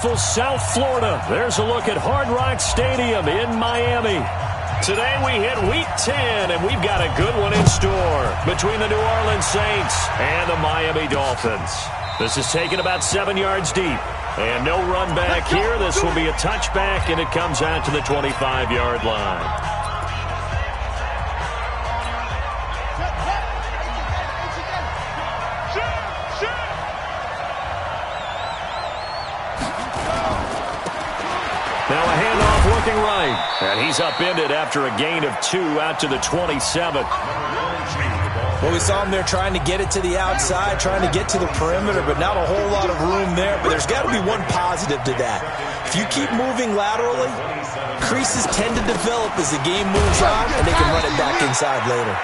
South Florida. There's a look at Hard Rock Stadium in Miami. Today we hit Week 10, and we've got a good one in store between the New Orleans Saints and the Miami Dolphins. This is taken about 7 yards deep, and no run back here. This will be a touchback, and it comes out to the 25-yard line. Now a handoff looking right. And he's upended after a gain of 2 out to the 27. Well, we saw him there trying to get it to the outside, trying to get to the perimeter, but not a whole lot of room there. But there's got to be one positive to that. If you keep moving laterally, creases tend to develop as the game moves on, and they can run it back inside later.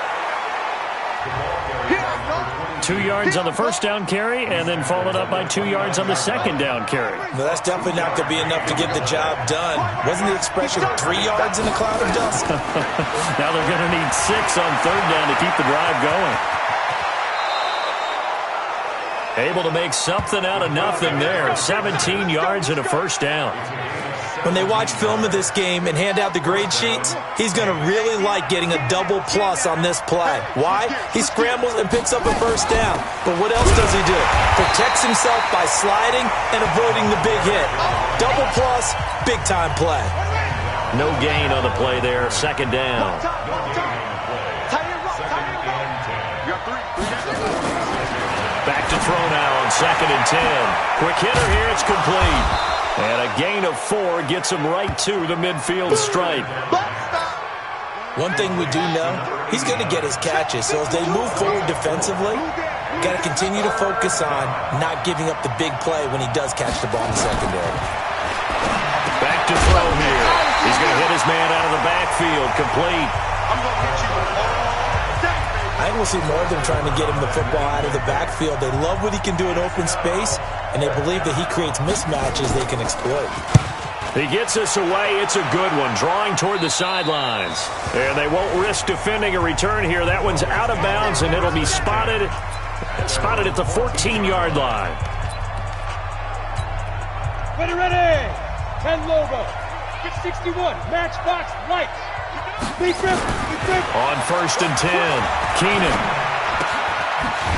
2 yards on the first down carry, and then followed up by 2 yards on the second down carry. Well, that's definitely not going to be enough to get the job done. Wasn't the expression 3 yards in a cloud of dust? Now they're going to need 6 on third down to keep the drive going. Able to make something out of nothing there. 17 yards and a first down. When they watch film of this game and hand out the grade sheets, he's going to really like getting a double plus on this play. Why? He scrambles and picks up a first down. But what else does he do? Protects himself by sliding and avoiding the big hit. Double plus, big-time play. No gain on the play there. Second down. Back to throw now on 2nd and 10. Quick hitter here. It's complete. And a gain of 4 gets him right to the midfield stripe. One thing we do know, he's going to get his catches. So as they move forward defensively, got to continue to focus on not giving up the big play when he does catch the ball in the secondary. Back to throw here. He's going to hit his man out of the backfield. Complete. I think we'll see more of them trying to get him the football out of the backfield. They love what he can do in open space, and they believe that he creates mismatches they can exploit. He gets us away. It's a good one, drawing toward the sidelines. And they won't risk defending a return here. That one's out of bounds, and it'll be spotted at the 14-yard line. Ready. 10 logo. 61. Matchbox lights. On 1st and 10, Keenan.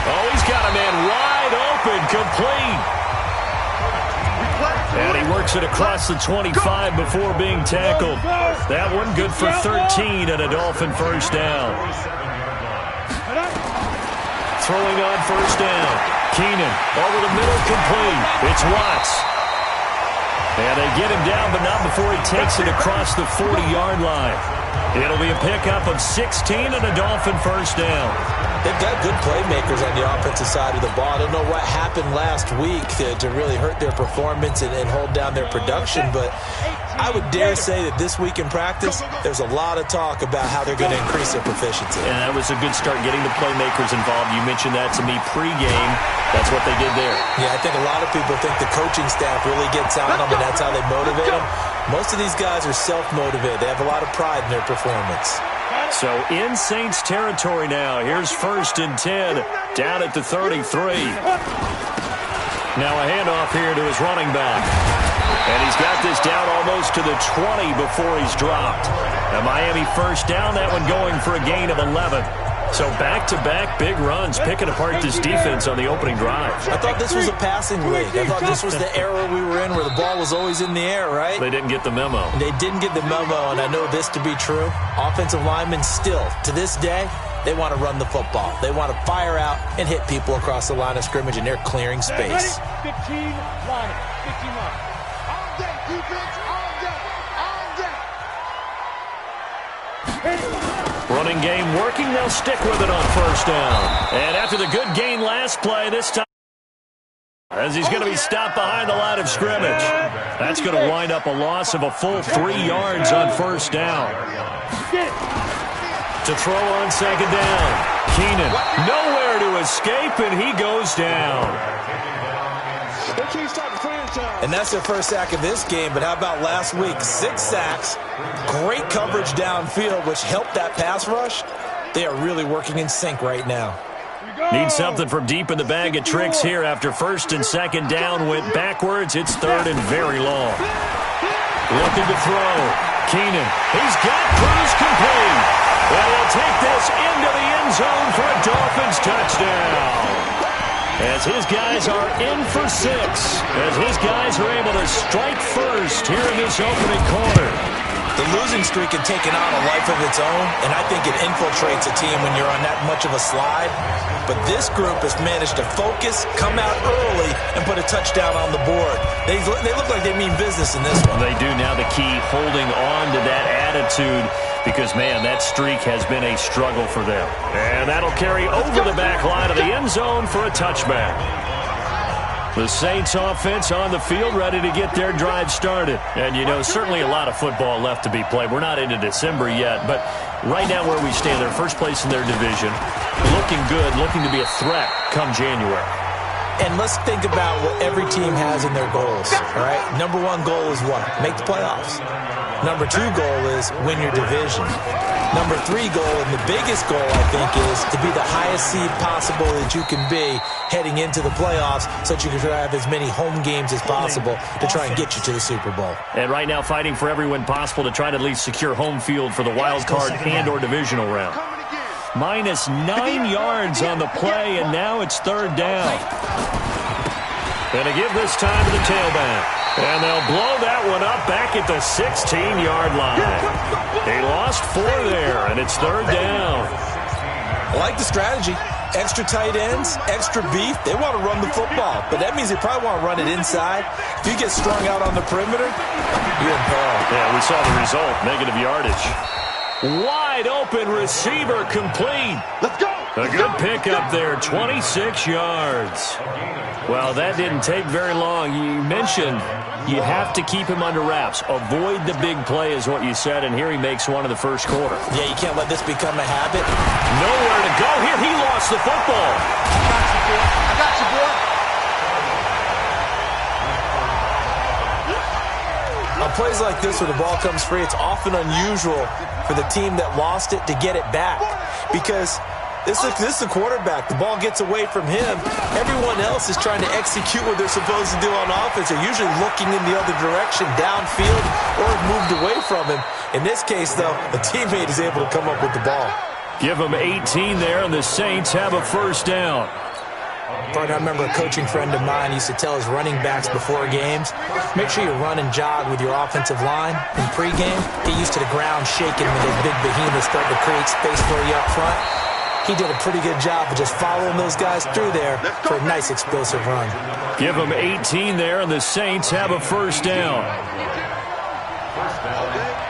Oh, he's got a man wide open, complete. And he works it across the 25 before being tackled. That one good for 13 and a Dolphin first down. Throwing on first down. Keenan over the middle, complete. It's Watts. And they get him down, but not before he takes it across the 40-yard line. It'll be a pickup of 16 and a Dolphin first down. They've got good playmakers on the offensive side of the ball. I don't know what happened last week to really hurt their performance and hold down their production, but I would dare say that this week in practice, there's a lot of talk about how they're going to increase their proficiency. And that was a good start, getting the playmakers involved. You mentioned that to me pregame. That's what they did there. Yeah, I think a lot of people think the coaching staff really gets on them, and that's how they motivate them. Most of these guys are self-motivated. They have a lot of pride in their performance. So in Saints territory now. Here's 1st and 10 down at the 33. Now a handoff here to his running back. And he's got this down almost to the 20 before he's dropped. A Miami first down, that one going for a gain of 11. So back-to-back big runs, picking apart this defense on the opening drive. I thought this was a passing league. I thought this was the era we were in where the ball was always in the air, right? They didn't get the memo. They didn't get the memo, and I know this to be true. Offensive linemen still, to this day, they want to run the football. They want to fire out and hit people across the line of scrimmage, and they're clearing space. 15 line. 15 line. All day, defense, all day, all day. Running game working. They'll stick with it on first down. And after the good gain last play, this time, as he's going to be stopped behind the line of scrimmage. That's going to wind up a loss of a full 3 yards on first down. To throw on second down. Keenan, nowhere to escape, and he goes down. And that's their first sack of this game, but how about last week? 6 sacks, great coverage downfield, which helped that pass rush. They are really working in sync right now. Need something from deep in the bag of tricks here after first and second down went backwards. It's third and very long. Looking to throw. Keenan. He's got Cruz complete. And he'll take this into the end zone for a Dolphins touchdown. As his guys are in for 6. As his guys are able to strike first here in this opening quarter. The losing streak had taken on a life of its own, and I think it infiltrates a team when you're on that much of a slide. But this group has managed to focus, come out early, and put a touchdown on the board. They look like they mean business in this one. They do. Now the key, holding on to that attitude, because, man, that streak has been a struggle for them. And that'll carry over the back line of the end zone for a touchback. The Saints offense on the field, ready to get their drive started. And, you know, certainly a lot of football left to be played. We're not into December yet, but right now where we stand, they're first place in their division. Looking good, looking to be a threat come January. And let's think about what every team has in their goals, all right? Number 1 goal is what? Make the playoffs. Number 2 goal is win your division. Number 3 goal, and the biggest goal, I think, is to be the highest seed possible that you can be heading into the playoffs so that you can have as many home games as possible to try and get you to the Super Bowl. And right now fighting for every win possible to try to at least secure home field for the wild card and or divisional round. Minus 9 yards on the play, and now it's third down. And to give this time to the tailback. And they'll blow that one up back at the 16-yard line. They lost 4 there, and it's third down. I like the strategy. Extra tight ends, extra beef. They want to run the football, but that means they probably want to run it inside. If you get strung out on the perimeter, you're in peril. Yeah, we saw the result, negative yardage. Wide open receiver complete. Let's go. A good pickup there, 26 yards. Well, that didn't take very long. You mentioned you have to keep him under wraps. Avoid the big play is what you said, and here he makes one in the first quarter. Yeah, you can't let this become a habit. Nowhere to go here. He lost the football. I got you, boy. On plays like this where the ball comes free, it's often unusual for the team that lost it to get it back because this is the quarterback. The ball gets away from him. Everyone else is trying to execute what they're supposed to do on offense. They're usually looking in the other direction, downfield, or have moved away from him. In this case, though, a teammate is able to come up with the ball. Give them 18 there, and the Saints have a first down. I remember a coaching friend of mine used to tell his running backs before games, make sure you run and jog with your offensive line in pregame. Get used to the ground shaking when those big behemoths start to create space for you up front. He did a pretty good job of just following those guys through there for a nice explosive run. Give them 18 there, and the Saints have a first down.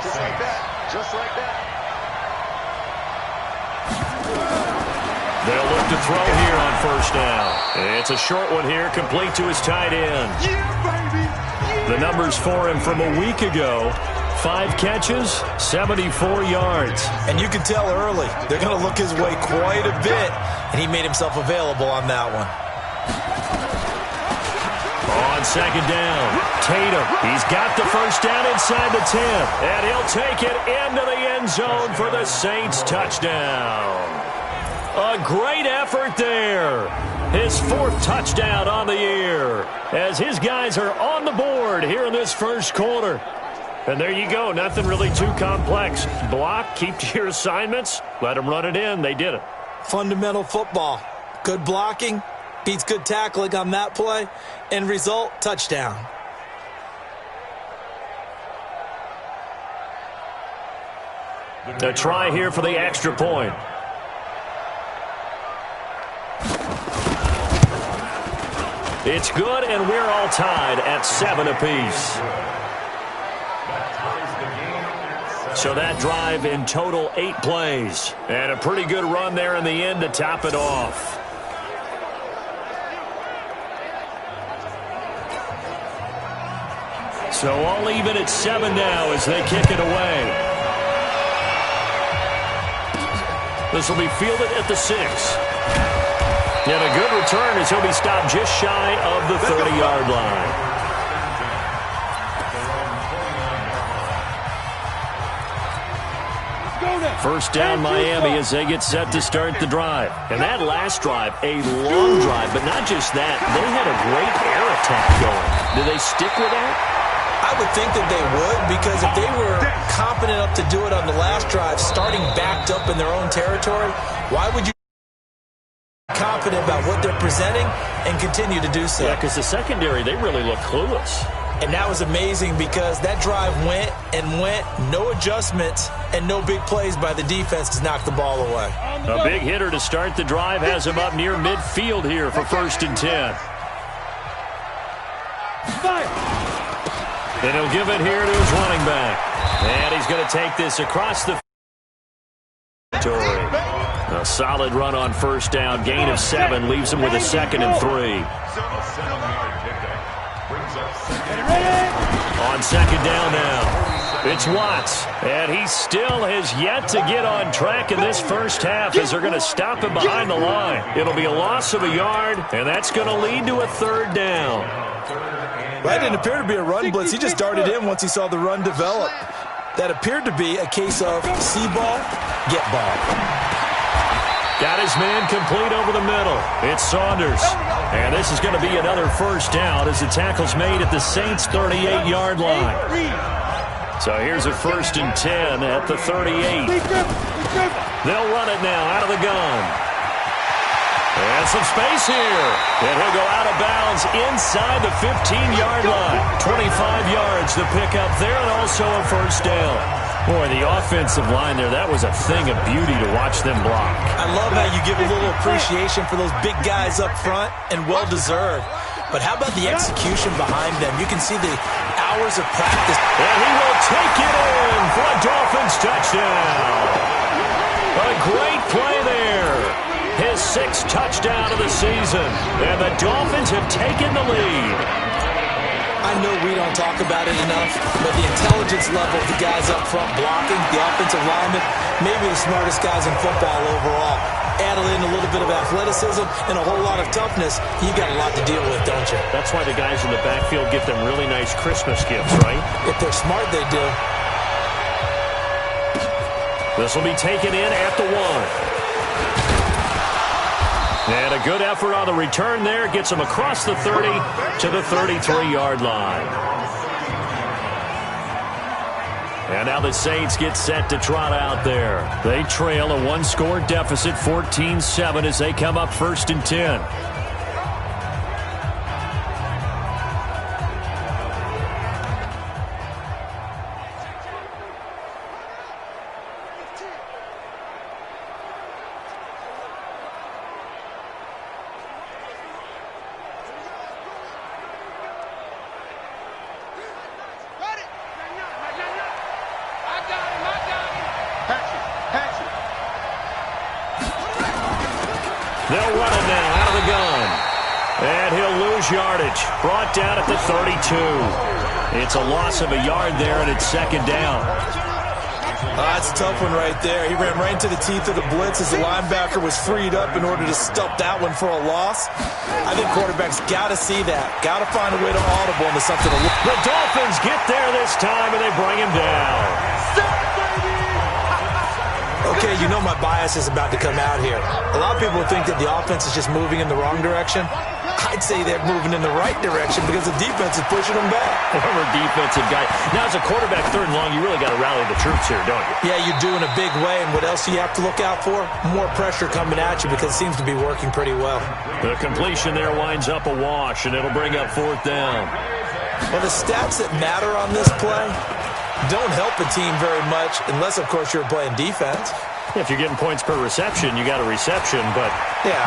Just like that. Just like that. They'll look to throw here on first down. It's a short one here, complete to his tight end. Yeah, baby. Yeah. The numbers for him from a week ago. 5 catches, 74 yards. And you can tell early, they're going to look his way quite a bit, and he made himself available on that one. On second down, Tatum. He's got the first down inside the 10, and he'll take it into the end zone for the Saints touchdown. A great effort there. His 4th touchdown on the year as his guys are on the board here in this first quarter. And there you go. Nothing really too complex. Block, keep to your assignments, let them run it in. They did it. Fundamental football. Good blocking, beats good tackling on that play. End result, touchdown. A try here for the extra point. It's good, and we're all tied at 7 apiece. So that drive in total 8 plays. And a pretty good run there in the end to top it off. So all even at 7 now as they kick it away. This will be fielded at the 6. And a good return as he'll be stopped just shy of the 30-yard line. Go now. First down Miami as they get set to start the drive. And that last drive, a long drive, but not just that. They had a great air attack going. Do they stick with that? I would think that they would, because if they were confident enough to do it on the last drive, starting backed up in their own territory, why would you be confident about what they're presenting and continue to do so? Yeah, because the secondary, they really look clueless. And that was amazing because that drive went and went, no adjustments, and no big plays by the defense to knock the ball away. A big hitter to start the drive has him up near midfield here for 1st and 10. And he'll give it here to his running back. And he's going to take this across the territory. A solid run on 1st down, gain of 7, leaves him with a 2nd and 3. On 2nd down now, it's Watts, and he still has yet to get on track in this first half as they're going to stop him behind the line. It'll be a loss of a yard, and that's going to lead to a 3rd down. That didn't appear to be a run blitz. He just darted in once he saw the run develop. That appeared to be a case of see ball, get ball. Got his man complete over the middle. It's Saunders. And this is going to be another 1st down as the tackle's made at the Saints' 38-yard line. So here's a 1st and 10 at the 38. They'll run it now out of the gun. And some space here. And he'll go out of bounds inside the 15-yard line. 25 yards to pick up there, and also a 1st down. Boy, the offensive line there, that was a thing of beauty to watch them block. I love how you give a little appreciation for those big guys up front, and well-deserved. But how about the execution behind them? You can see the hours of practice. And he will take it in for a Dolphins touchdown. A great play there. His 6th touchdown of the season. And the Dolphins have taken the lead. I know we don't talk about it enough, but the intelligence level of the guys up front blocking, the offensive linemen, maybe the smartest guys in football overall. Add in a little bit of athleticism and a whole lot of toughness, you got a lot to deal with, don't you? That's why the guys in the backfield get them really nice Christmas gifts, right? If they're smart, they do. This will be taken in at the 1. And a good effort on the return there. Gets him across the 30 to the 33-yard line. And now the Saints get set to trot out there. They trail a 1-score deficit, 14-7, as they come up 1st and 10. They'll run it now out of the gun. And he'll lose yardage. Brought down at the 32. It's a loss of a yard there, and it's 2nd down. That's a tough one right there. He ran right into the teeth of the blitz as the linebacker was freed up in order to stop that one for a loss. I think quarterbacks got to see that. Got to find a way to audible into something. The Dolphins get there this time, and they bring him down. Okay, you know my bias is about to come out here. A lot of people think that the offense is just moving in the wrong direction. I'd say they're moving in the right direction because the defense is pushing them back. Former defensive guy. Now, as a quarterback, 3rd and long, you really got to rally the troops here, don't you? Yeah, you do in a big way. And what else do you have to look out for? More pressure coming at you because it seems to be working pretty well. The completion there winds up a wash, and it'll bring up 4th down. Well, the stats that matter on this play don't help a team very much unless, of course, you're playing defense. If you're getting points per reception, you got a reception, but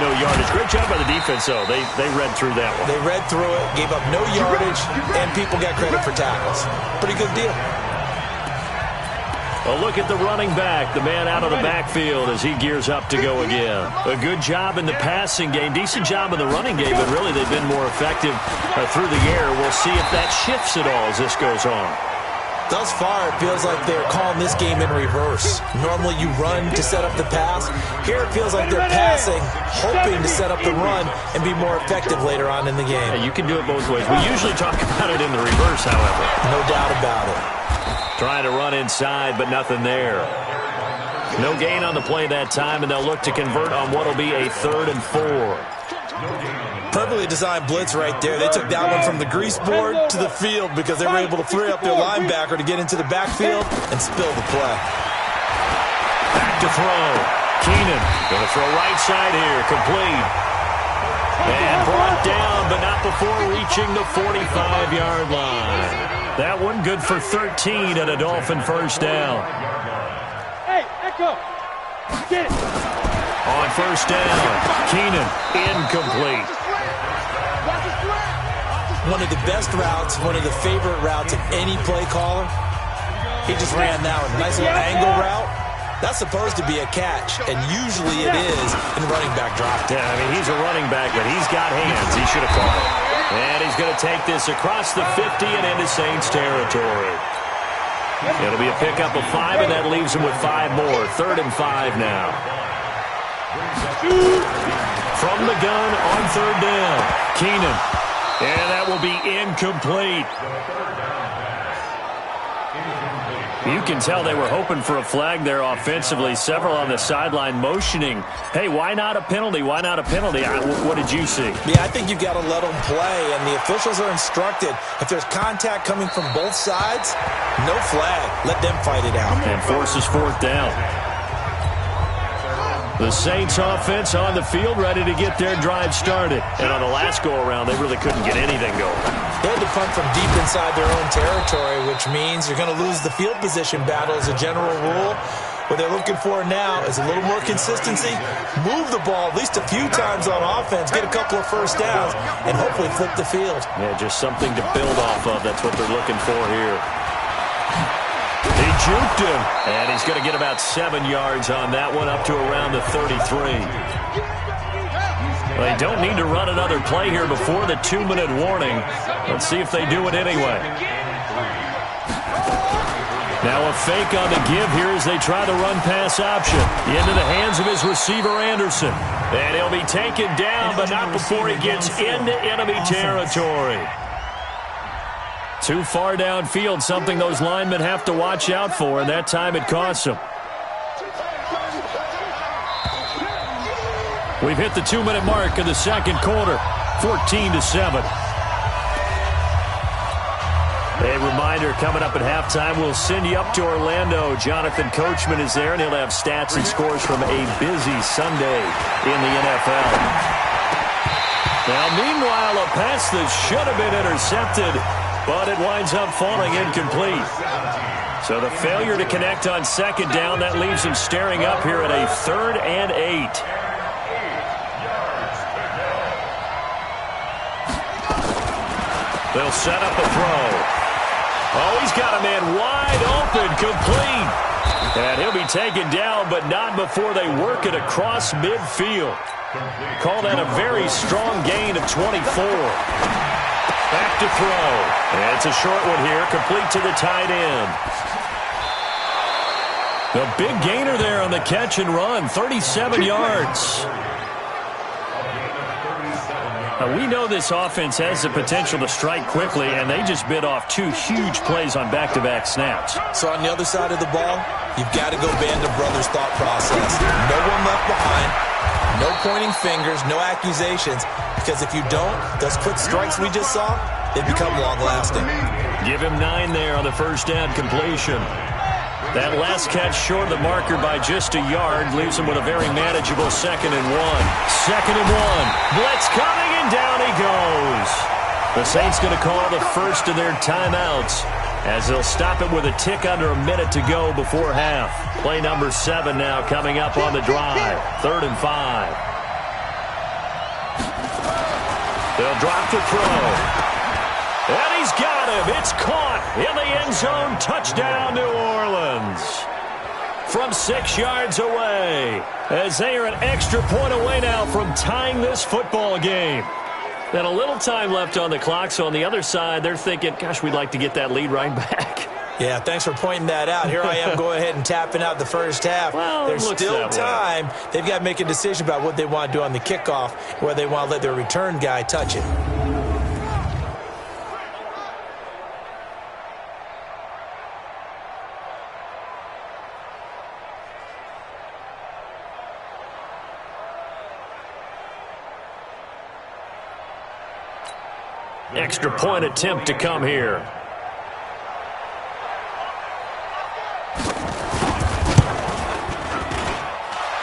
no yardage. Great job by the defense, though. They read through that one. They read through it, gave up no yardage, and people got credit for tackles. Pretty good deal. A look at the running back, the man out of the backfield as he gears up to go again. A good job in the passing game, decent job in the running game, but really they've been more effective through the air. We'll see if that shifts at all as this goes on. Thus far, it feels like they're calling this game in reverse. Normally you run to set up the pass. Here it feels like they're passing, hoping to set up the run and be more effective later on in the game. Yeah, you can do it both ways. We usually talk about it in the reverse, however. No doubt about it. Trying to run inside, but nothing there. No gain on the play that time, and they'll look to convert on what will be a 3rd and 4. Perfectly designed blitz right there. They took that one from the grease board to the field because they were able to free up their linebacker to get into the backfield and spill the play. Back to throw. Keenan going to throw right side here. Complete. And brought down, but not before reaching the 45-yard line. That one good for 13 and a Dolphin first down. Hey, Echo. Get it. On first down, Keenan, incomplete. One of the best routes, one of the favorite routes of any play caller. He just ran that one. Nice little angle route. That's supposed to be a catch, and usually it is in running back drop. Yeah, I mean, he's a running back, but he's got hands. He should have caught it. And he's going to take this across the 50 and into Saints territory. It'll be a pickup of 5, and that leaves him with 5 more. 3rd and 5 now. From the gun on 3rd down, Keenan. And that will be incomplete. You can tell they were hoping for a flag there offensively. Several on the sideline motioning, hey, why not a penalty? Why not a penalty? What did you see? Yeah, I think you've got to let them play, and the officials are instructed. If there's contact coming from both sides, no flag. Let them fight it out. And forces 4th down. The Saints offense on the field ready to get their drive started. And on the last go-around, they really couldn't get anything going. They had to punt from deep inside their own territory, which means you're going to lose the field position battle as a general rule. What they're looking for now is a little more consistency, move the ball at least a few times on offense, get a couple of first downs, and hopefully flip the field. Yeah, just something to build off of. That's what they're looking for here. He juked him, and he's going to get about 7 yards on that one, up to around the 33. They don't need to run another play here before the 2-minute warning. Let's see if they do it anyway. Now a fake on the give here as they try the run-pass option. Into the hands of his receiver, Anderson. And he'll be taken down, but not before he gets into enemy territory. Too far downfield, something those linemen have to watch out for, and that time it costs them. We've hit the 2-minute mark of the second quarter, 14-7. A reminder, coming up at halftime, we'll send you up to Orlando. Jonathan Coachman is there, and he'll have stats and scores from a busy Sunday in the NFL. Now, meanwhile, a pass that should have been intercepted, but it winds up falling incomplete. So the failure to connect on 2nd down, that leaves him staring up here at a 3rd and 8. They'll set up a throw. Oh, he's got a man wide open, complete. And he'll be taken down, but not before they work it across midfield. Call that a very strong gain of 24. Back to throw. And it's a short one here, complete to the tight end. The big gainer there on the catch and run, 37 yards. Now, we know this offense has the potential to strike quickly, and they just bit off 2 huge plays on back-to-back snaps. So on the other side of the ball, you've got to go band of brothers thought process. No one left behind, no pointing fingers, no accusations, because if you don't, those quick strikes we just saw, they become long-lasting. Give him 9 there on the first down completion. That last catch short of the marker by just a yard leaves him with a very manageable 2nd and 1. 2nd and 1. Blitz coming, and down he goes. The Saints going to call the first of their timeouts as they'll stop it with a tick under a minute to go before half. Play number 7 now coming up on the drive. 3rd and 5. They'll drop the throw. And he's got him. It's caught in the end zone. Touchdown, New Orleans. From 6 yards away, as they are an extra point away now from tying this football game. And a little time left on the clock, so on the other side, they're thinking, gosh, we'd like to get that lead right back. Yeah, thanks for pointing that out. Here I am going ahead and tapping out the first half. Well, there's still time. They've got to make a decision about what they want to do on the kickoff, whether they want to let their return guy touch it. extra point attempt to come here.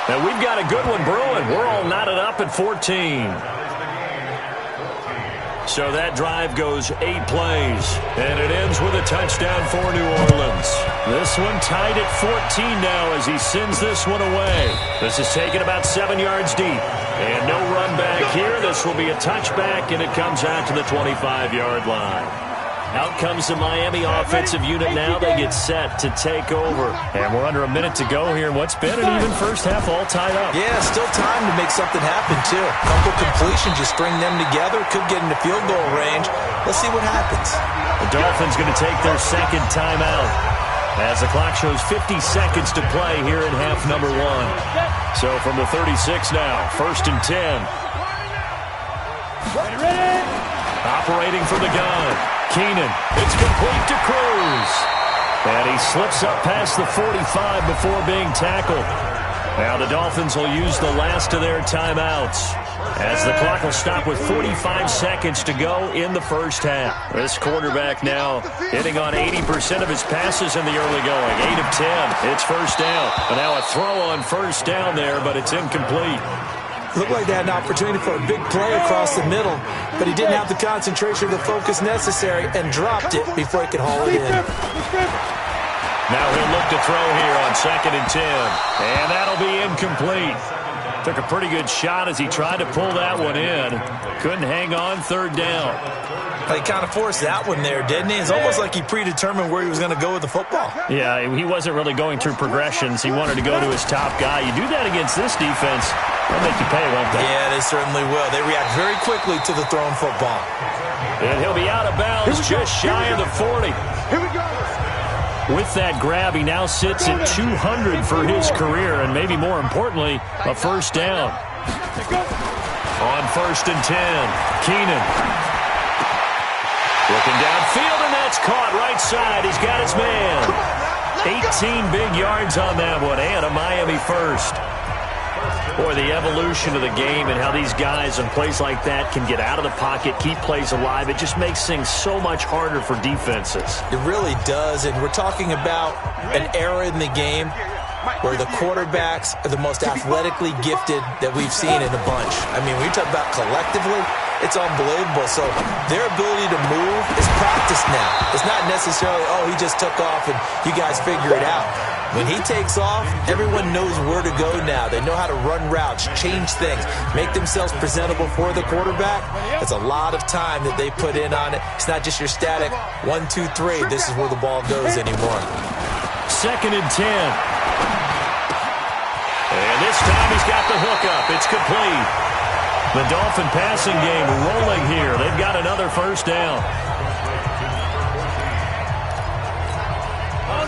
And we've got a good one brewing. We're all knotted up at 14. So that drive goes 8 plays, and it ends with a touchdown for New Orleans. This one tied at 14 now as he sends this one away. This is taken about 7 yards deep. And no run back here. This will be a touchback, and it comes out to the 25-yard line. Out comes the Miami offensive unit now. They get set to take over. And we're under a minute to go here in what's been an even first half all tied up. Yeah, still time to make something happen, too. A couple completions, just string them together. Could get into field goal range. Let's see what happens. The Dolphins going to take their second timeout as the clock shows 50 seconds to play here in half number 1. So from the 36 now, 1st and 10. Operating from the gun. Keenan, it's complete to Cruz. And he slips up past the 45 before being tackled. Now the Dolphins will use the last of their timeouts as the clock will stop with 45 seconds to go in the first half. This quarterback now hitting on 80% of his passes in the early going. 8 of 10. It's first down. And now a throw on first down there, but it's incomplete. Looked like they had an opportunity for a big play across the middle, but he didn't have the concentration or the focus necessary and dropped it before he could haul it in. Now he'll look to throw here on 2nd and 10, and that'll be incomplete. Took a pretty good shot as he tried to pull that one in. Couldn't hang on 3rd down. He kind of forced that one there, didn't he? It's almost like he predetermined where he was going to go with the football. Yeah, he wasn't really going through progressions. He wanted to go to his top guy. You do that against this defense, they'll make you pay, won't they? Yeah, they certainly will. They react very quickly to the thrown football. And he'll be out of bounds just shy of the 40. Here we go. With that grab, he now sits at 200 for his career, and maybe more importantly, a first down. On 1st and 10, Keenan. Looking downfield, and that's caught right side. He's got his man. 18 big yards on that one, and a Miami first. Boy, the evolution of the game and how these guys in plays like that can get out of the pocket, keep plays alive, it just makes things so much harder for defenses. It really does, and we're talking about an era in the game where the quarterbacks are the most athletically gifted that we've seen in a bunch. I mean, when you talk about collectively, it's unbelievable. So their ability to move is practiced now. It's not necessarily, oh, he just took off and you guys figure it out. When he takes off, everyone knows where to go now. They know how to run routes, change things, make themselves presentable for the quarterback. It's a lot of time that they put in on it. It's not just your static 1, 2, 3. This is where the ball goes anymore. 2nd and 10. And this time he's got the hookup. It's complete. The Dolphin passing game rolling here. They've got another first down.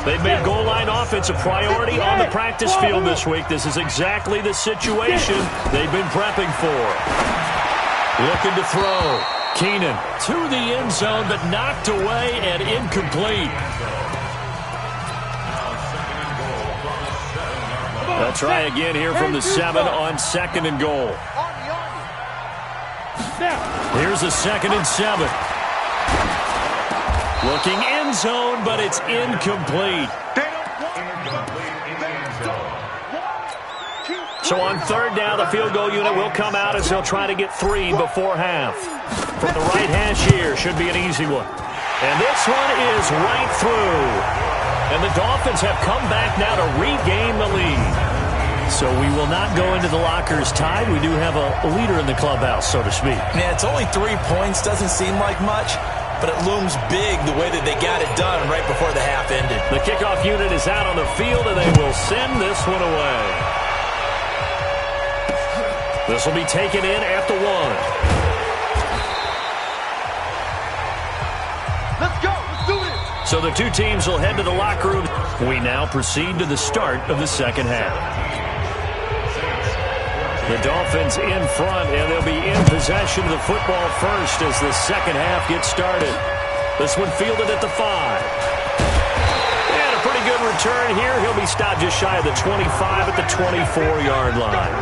They've made goal line offense a priority on the practice field this week. This is exactly the situation they've been prepping for. Looking to throw. Keenan to the end zone, but knocked away and incomplete. They'll try again here from the 7 on 2nd and goal. Here's a 2nd and 7. Looking end zone, but it's incomplete. So on 3rd down, the field goal unit will come out as they'll try to get 3 before half. From the right hash here, should be an easy one. And this one is right through. And the Dolphins have come back now to regain the lead. So we will not go into the lockers tied. We do have a leader in the clubhouse, so to speak. Yeah, it's only 3 points. Doesn't seem like much, but it looms big the way that they got it done right before the half ended. The kickoff unit is out on the field, and they will send this one away. This will be taken in after 1. Let's go. Let's do it. So the 2 teams will head to the locker room. We now proceed to the start of the second half. The Dolphins in front, and they'll be in possession of the football first as the second half gets started. This one fielded at the 5. And a pretty good return here. He'll be stopped just shy of the 25 at the 24-yard line.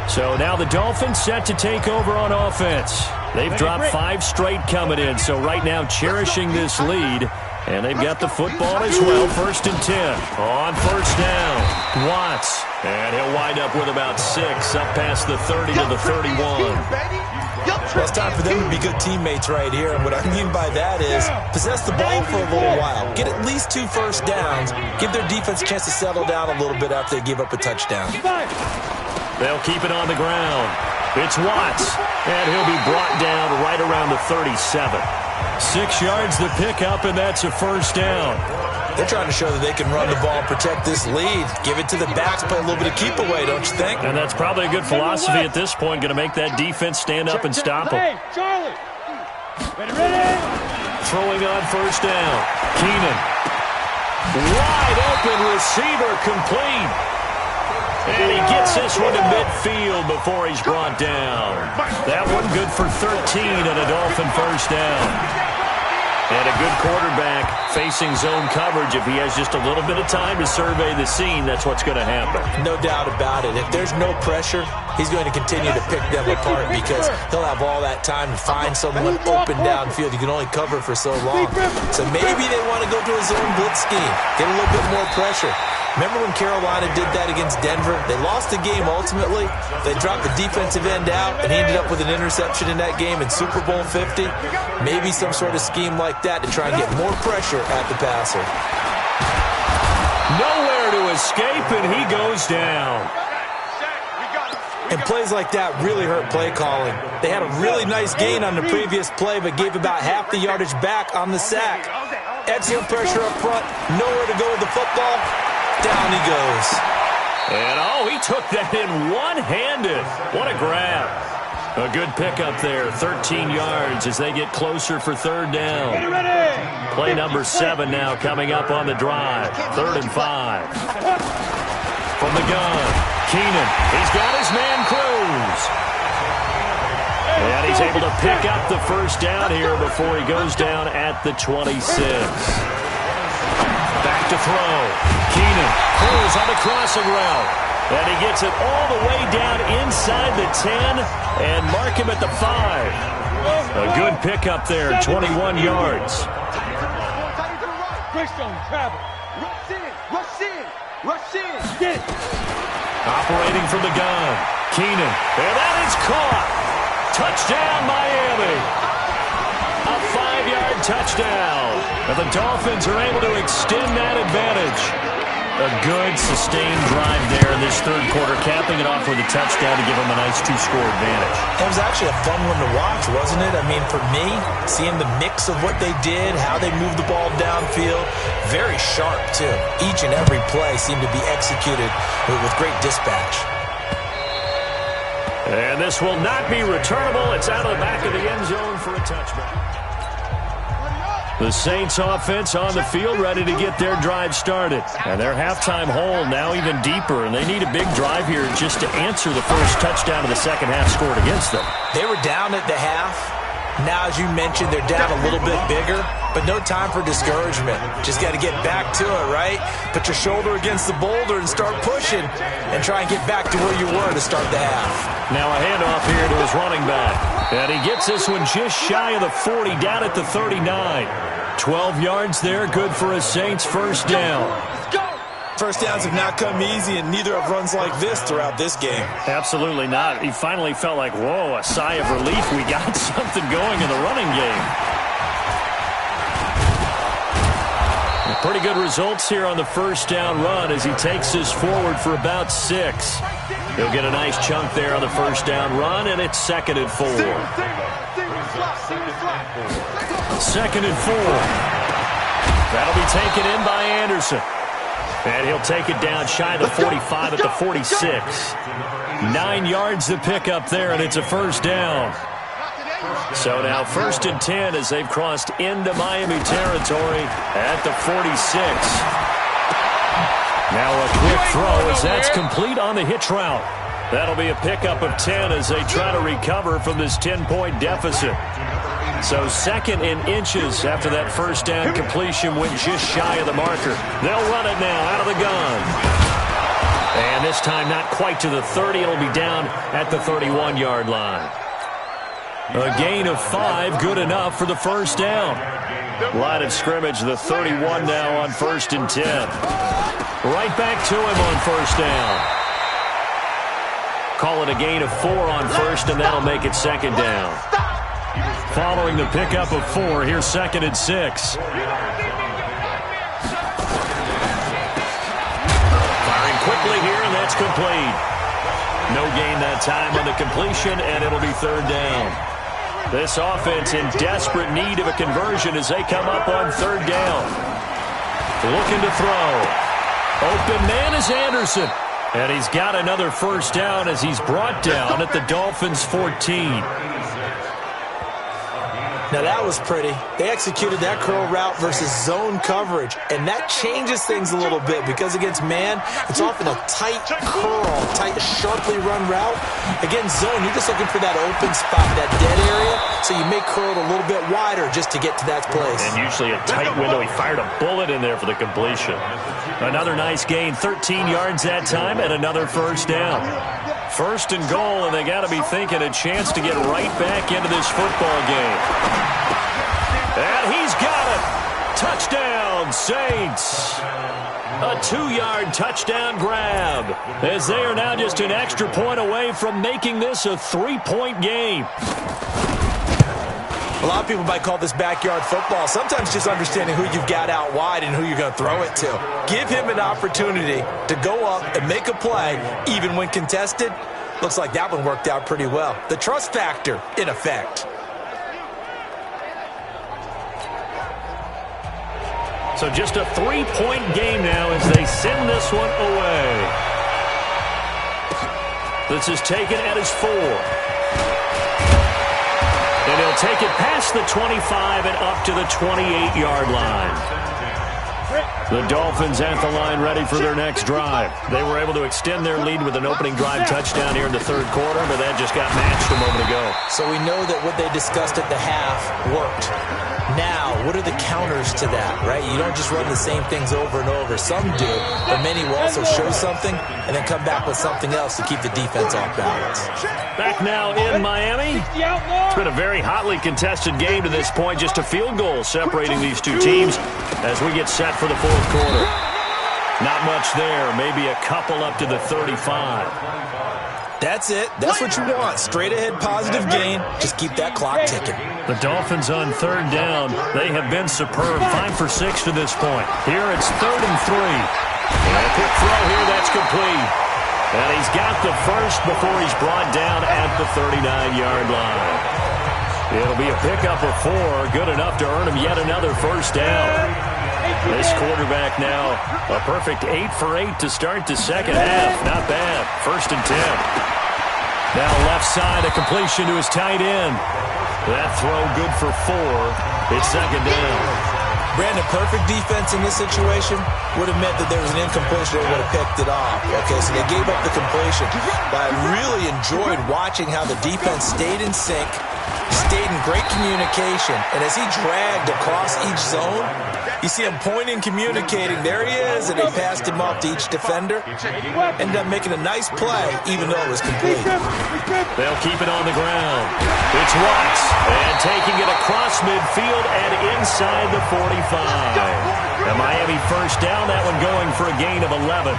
So So now the Dolphins set to take over on offense. They've dropped 5 straight coming in, so right now cherishing this lead. And they've got the football as well, 1st and 10. On 1st down, Watts. And he'll wind up with about 6, up past the 30 to the 31. Well, it's time for them to be good teammates right here. And what I mean by that is possess the ball for a little while. Get at least 2 first downs. Give their defense a chance to settle down a little bit after they give up a touchdown. They'll keep it on the ground. It's Watts. And he'll be brought down right around the 37. 6 yards the pickup, and that's a 1st down. They're trying to show that they can run the ball and protect this lead. Give it to the backs, play a little bit of keep away, don't you think? And that's probably a good philosophy at this point. Going to make that defense stand up and stop them. Hey, Charlie. Ready. Throwing on 1st down. Keenan. Wide open receiver complete. And he gets this one to midfield before he's brought down. That one good for 13 and a Dolphin 1st down. And a good quarterback facing zone coverage. If he has just a little bit of time to survey the scene, that's what's going to happen. No doubt about it. If there's no pressure, he's going to continue to pick them apart because he'll have all that time to find someone open downfield. You can only cover for so long. So maybe they want to go to a zone blitz scheme, get a little bit more pressure. Remember when Carolina did that against Denver? They lost the game ultimately. They dropped the defensive end out, and he ended up with an interception in that game in Super Bowl 50. Maybe some sort of scheme like that to try and get more pressure at the passer. Nowhere to escape, and he goes down. And plays like that really hurt play calling. They had a really nice gain on the previous play, but gave about half the yardage back on the sack. Excellent pressure up front. Nowhere to go with the football. Down he goes. And, he took that in one-handed. What a grab. A good pickup there, 13 yards as they get closer for 3rd down. Play number 7 now coming up on the drive. 3rd and 5. From the gun, Keenan. He's got his man Cruz. And he's able to pick up the 1st down here before he goes down at the 26. Back to throw. Keenan pulls on the crossing route. And he gets it all the way down inside the 10 and mark him at the 5. A good pickup there, 21 yards. Rush in. Get it. Operating from the gun. Keenan. And that is caught. Touchdown, Miami. A 5-yard touchdown. And the Dolphins are able to extend that advantage. A good, sustained drive there in this 3rd quarter, capping it off with a touchdown to give them a nice 2-score advantage. It was actually a fun one to watch, wasn't it? I mean, for me, seeing the mix of what they did, how they moved the ball downfield, very sharp, too. Each and every play seemed to be executed with great dispatch. And this will not be returnable. It's out of the back of the end zone for a touchback. The Saints offense on the field ready to get their drive started. And their halftime hole now even deeper, and they need a big drive here just to answer the first touchdown of the second half scored against them. They were down at the half. Now, as you mentioned, they're down a little bit bigger, but no time for discouragement. Just got to get back to it, right? Put your shoulder against the boulder and start pushing and try and get back to where you were to start the half. Now a handoff here to his running back. And he gets this one just shy of the 40, down at the 39. 12 yards there, good for a Saints 1st down. First downs have not come easy, and neither have runs like this throughout this game. Absolutely not. He finally felt like, whoa, a sigh of relief. We got something going in the running game. Pretty good results here on the 1st down run as he takes this forward for about 6. He'll get a nice chunk there on the 1st down run, and it's 2nd and 4. 2nd and 4. That'll be taken in by Anderson. And he'll take it down shy of the 45 at the 46. 9 yards to pick up there, and it's a 1st down. So now 1st and 10 as they've crossed into Miami territory at the 46. Now a quick throw as that's complete on the hitch route. That'll be a pickup of 10 as they try to recover from this 10-point deficit. So 2nd in inches after that 1st down completion went just shy of the marker. They'll run it now out of the gun. And this time not quite to the 30. It'll be down at the 31-yard line. A gain of 5, good enough for the first down. Line of scrimmage, the 31 now on 1st and 10. Right back to him on first down. Call it a gain of 4 on first, and that'll make it 2nd down. Following the pickup of 4, here's 2nd and 6. Firing quickly here, and that's complete. No gain that time on the completion, and it'll be 3rd down. This offense in desperate need of a conversion as they come up on 3rd down. Looking to throw. Open man is Anderson. And he's got another first down as he's brought down at the Dolphins' 14. Now that was pretty. They executed that curl route versus zone coverage, and that changes things a little bit because against man, it's often a tight curl, tight, sharply run route. Against zone, you're just looking for that open spot, that dead area, so you make curl a little bit wider just to get to that place. And usually a tight window. He fired a bullet in there for the completion. Another nice gain, 13 yards that time, and another first down. 1st and goal, and they got to be thinking a chance to get right back into this football game. And he's got it. Touchdown, Saints. A 2-yard touchdown grab as they are now just an extra point away from making this a 3-point game. A lot of people might call this backyard football. Sometimes just understanding who you've got out wide and who you're going to throw it to. Give him an opportunity to go up and make a play, even when contested. Looks like that one worked out pretty well. The trust factor, in effect. So just a 3-point game now as they send this one away. This is taken at his 4. And he'll take it past the 25 and up to the 28-yard line. The Dolphins at the line ready for their next drive. They were able to extend their lead with an opening drive touchdown here in the 3rd quarter, but that just got matched a moment ago. So we know that what they discussed at the half worked. Now, what are the counters to that, right? You don't just run the same things over and over. Some do, but many will also show something and then come back with something else to keep the defense off balance. Back now in Miami. It's been a very hotly contested game to this point. Just a field goal separating these two teams as we get set for the 4th quarter. Not much there. Maybe a couple up to the 35. That's it. That's what you want. Straight ahead positive gain. Just keep that clock ticking. The Dolphins on 3rd down. They have been superb. 5 for 6 to this point. Here it's 3rd and 3. And a quick throw here. That's complete. And he's got the first before he's brought down at the 39-yard line. It'll be a pickup of 4. Good enough to earn him yet another first down. This quarterback now a perfect 8 for 8 to start the 2nd half. Not bad. 1st and 10. Now left side, a completion to his tight end. That throw good for 4. It's 2nd down. Brandon, perfect defense in this situation would have meant that there was an incompletion that would have picked it off. Okay, so they gave up the completion. But I really enjoyed watching how the defense stayed in sync, stayed in great communication, and as he dragged across each zone, you see him pointing, communicating. There he is, and they passed him off to each defender. Ended up making a nice play, even though it was complete. They'll keep it on the ground. It's Watts, and taking it across midfield and inside the 45. The Miami first down, that one going for a gain of 11.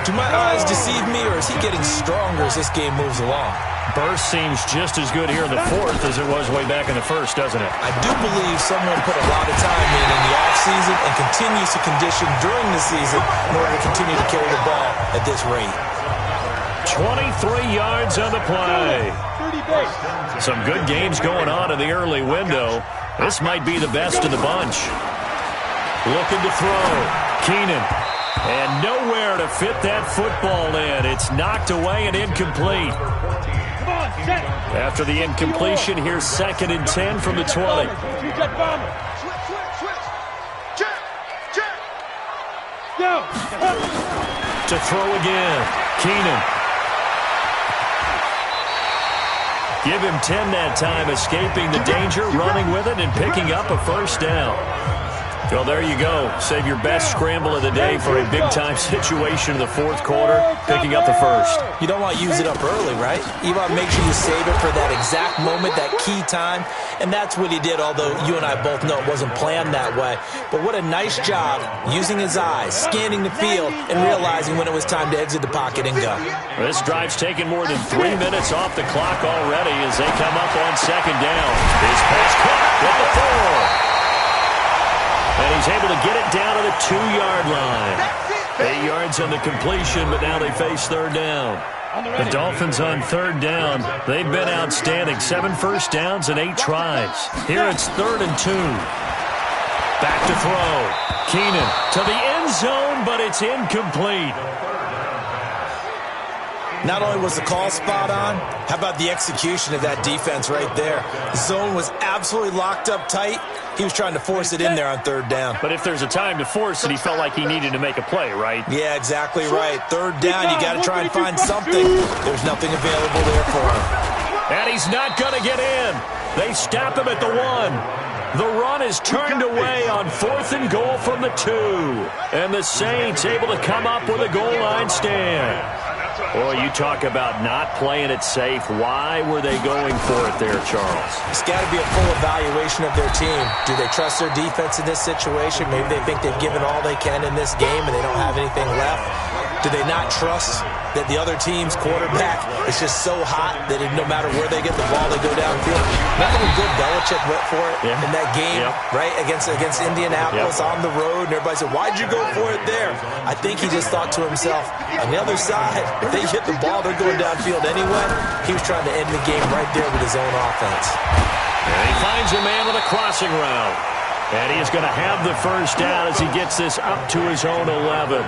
Do my eyes deceive me, or is he getting stronger as this game moves along? Burst seems just as good here in the 4th as it was way back in the 1st, doesn't it? I do believe someone put a lot of time in the offseason and continues to condition during the season in order to continue to carry the ball at this rate. 23 yards on the play. Some good games going on in the early window. This might be the best of the bunch. Looking to throw. Keenan. And nowhere to fit that football in. It's knocked away and incomplete. After the incompletion, here's 2nd and 10 from the 20. To throw again. Keenan. Give him 10 that time, escaping the danger, running with it, and picking up a first down. Well, there you go. Save your best scramble of the day for a big-time situation in the fourth quarter, picking up the first. You don't want to use it up early, right? You want to make sure you save it for that exact moment, that key time, and that's what he did, although you and I both know it wasn't planned that way. But what a nice job using his eyes, scanning the field, and realizing when it was time to exit the pocket and go. This drive's taken more than 3 minutes off the clock already as they come up on second down. His pass caught at the 4. And he's able to get it down to the 2-yard line. 8 yards on the completion, but now they face third down. The Dolphins on third down. They've been outstanding. 7 first downs and 8 tries. Here it's 3rd and 2. Back to throw. Keenan to the end zone, but it's incomplete. Not only was the call spot on, how about the execution of that defense right there? The zone was absolutely locked up tight. He was trying to force it in there on third down. But if there's a time to force it, he felt like he needed to make a play, right? Yeah, exactly right. Third down, you got to try and find something. There's nothing available there for him. And he's not going to get in. They stop him at the 1. The run is turned away on 4th and goal from the 2. And the Saints able to come up with a goal line stand. Boy, you talk about not playing it safe. Why were they going for it there, Charles? It's got to be a full evaluation of their team. Do they trust their defense in this situation? Maybe they think they've given all they can in this game and they don't have anything left. Do they not trust that the other team's quarterback is just so hot that no matter where they get the ball, they go downfield? Remember when Bill Belichick went for it in that game, right, against Indianapolis on the road, and everybody said, why'd you go for it there? I think he just thought to himself, on the other side, if they hit the ball, they're going downfield anyway. He was trying to end the game right there with his own offense. And he finds a man with a crossing route. And he is going to have the first down as he gets this up to his own 11.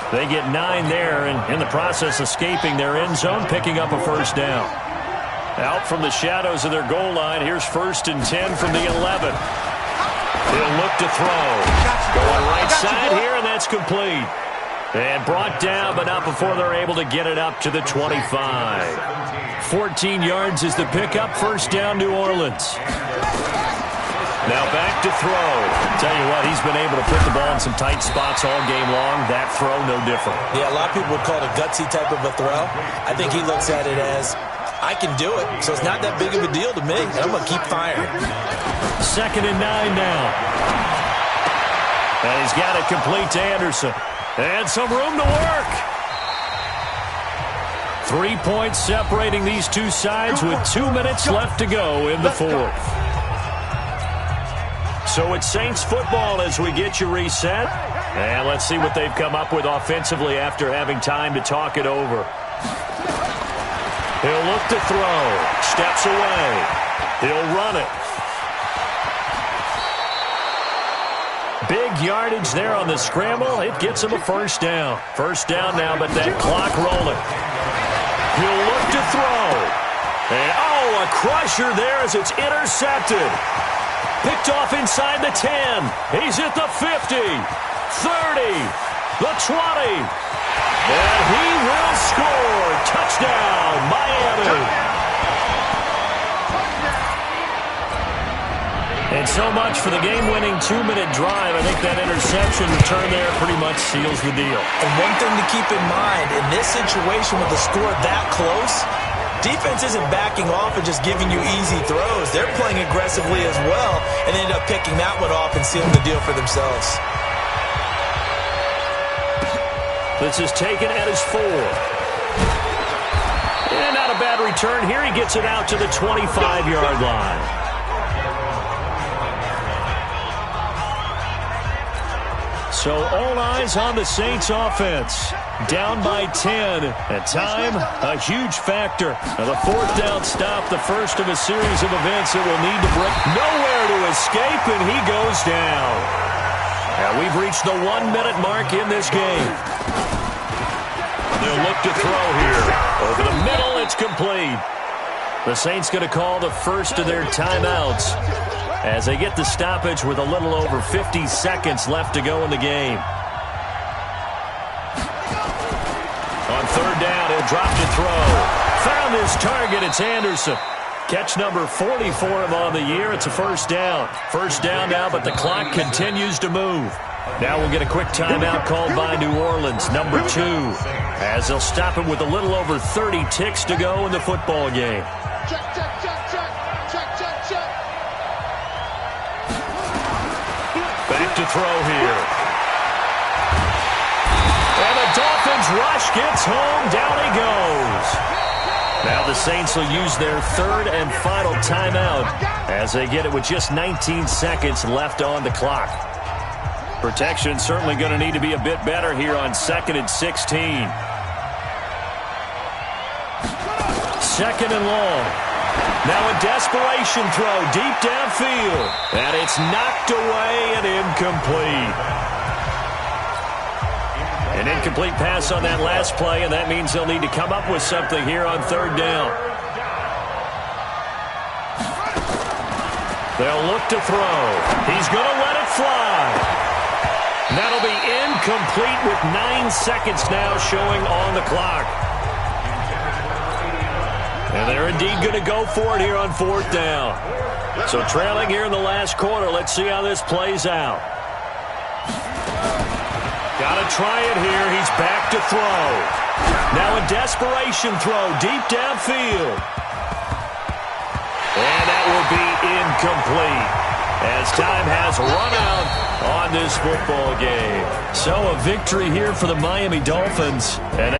They get 9 there, and in the process escaping their end zone, picking up a first down. Out from the shadows of their goal line, here's 1st and 10 from the 11. He'll look to throw. Going right side here, and that's complete. And brought down, but not before they're able to get it up to the 25. 14 yards is the pickup. First down, New Orleans. Now back to throw. Tell you what, he's been able to put the ball in some tight spots all game long. That throw, no different. Yeah, a lot of people would call it a gutsy type of a throw. I think he looks at it as, I can do it, so it's not that big of a deal to me, and I'm going to keep firing. 2nd and 9 now. And he's got it complete to Anderson. And some room to work. 3 points separating these two sides with 2 minutes left to go in the fourth. So it's Saints football as we get you reset. And let's see what they've come up with offensively after having time to talk it over. He'll look to throw. Steps away. He'll run it. Big yardage there on the scramble. It gets him a first down. First down now, but that clock rolling. He'll look to throw. And, a crusher there as it's intercepted. Picked off inside the 10. He's at the 50, 30, the 20. And he will score. Touchdown, Miami. And so much for the game-winning 2-minute drive. I think that interception return there pretty much seals the deal. And one thing to keep in mind, in this situation with the score that close, defense isn't backing off and just giving you easy throws. They're playing aggressively as well and end up picking that one off and sealing the deal for themselves. This is taken at his 4. And not a bad return here. He gets it out to the 25-yard line. So all eyes on the Saints offense. Down by 10. And time, a huge factor. Now the 4th down stop, the first of a series of events that will need to break. Nowhere to escape, and he goes down. And we've reached the 1-minute mark in this game. They'll look to throw here. Over the middle, it's complete. The Saints going to call the first of their timeouts as they get the stoppage with a little over 50 seconds left to go in the game. On 3rd down, he'll drop to throw. Found his target, it's Anderson. Catch number 40 for him on the year. It's a first down. First down now, but the clock continues to move. Now we'll get a quick timeout called by New Orleans, number 2, as they'll stop it with a little over 30 ticks to go in the football game. Check, check, check, check. Check, check, check. Back to throw here. And the Dolphins rush gets home. Down he goes. Now the Saints will use their third and final timeout as they get it with just 19 seconds left on the clock. Protection certainly going to need to be a bit better here on 2nd and 16. 2nd and long. Now a desperation throw deep downfield. And it's knocked away and incomplete. An incomplete pass on that last play, and that means they'll need to come up with something here on 3rd down. They'll look to throw. He's going to let it fly. That'll be incomplete with 9 seconds now showing on the clock. And they're indeed going to go for it here on 4th down. So trailing here in the last quarter. Let's see how this plays out. Got to try it here. He's back to throw. Now a desperation throw deep downfield. And that will be incomplete as time has run out on this football game. So a victory here for the Miami Dolphins. And